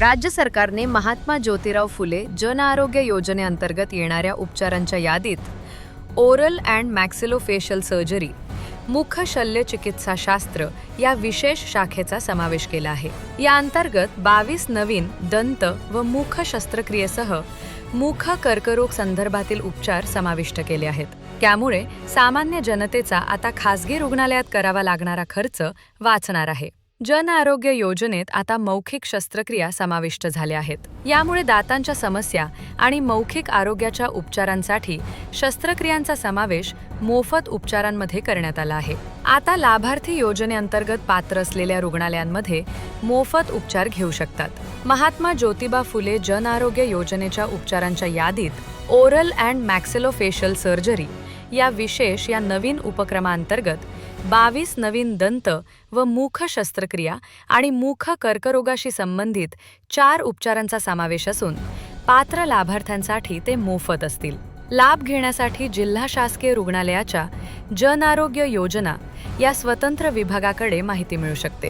राज्य सरकारने महात्मा ज्योतिराव फुले जन आरोग्य योजनेअंतर्गत येणाऱ्या उपचारांच्या यादीत ओरल अँड मॅक्सिलोफेशियल सर्जरी, मुख शल्य चिकित्साशास्त्र या विशेष शाखेचा समावेश केला आहे। या अंतर्गत 22 नवीन दंत व मुख शस्त्रक्रियेसह मुख कर्करोग संदर्भातील उपचार समाविष्ट केले आहेत। त्यामुळे सामान्य जनतेचा आता खासगी रुग्णालयात करावा लागणारा खर्च वाचणार आहे। जन आरोग्य योजनेत आता मौखिक शस्त्रक्रिया समाविष्ट झाल्या आहेत। यामुळे दातांच्या समस्या आणि मौखिक आरोग्याच्या उपचारांसाठी शस्त्रक्रियांचा समावेश मोफत उपचारांमध्ये करण्यात आला आहे। आता लाभार्थी योजनेअंतर्गत पात्र असलेल्या रुग्णालयांमध्ये मोफत उपचार घेऊ शकतात। महात्मा ज्योतिबा फुले जन आरोग्य योजनेच्या उपचारांच्या यादीत ओरल अँड मॅक्सिलोफेशियल सर्जरी या नवीन उपक्रमांतर्गत 22 नवीन दंत व मुख शस्त्रक्रिया आणि मुख कर्करोगाशी संबंधित 4 उपचारांचा समावेश असून पात्र लाभार्थ्यांसाठी ते मोफत असतील। लाभ घेण्यासाठी जिल्हा शासकीय रुग्णालयाच्या जन आरोग्य योजना या स्वतंत्र विभागाकडे माहिती मिळू शकते।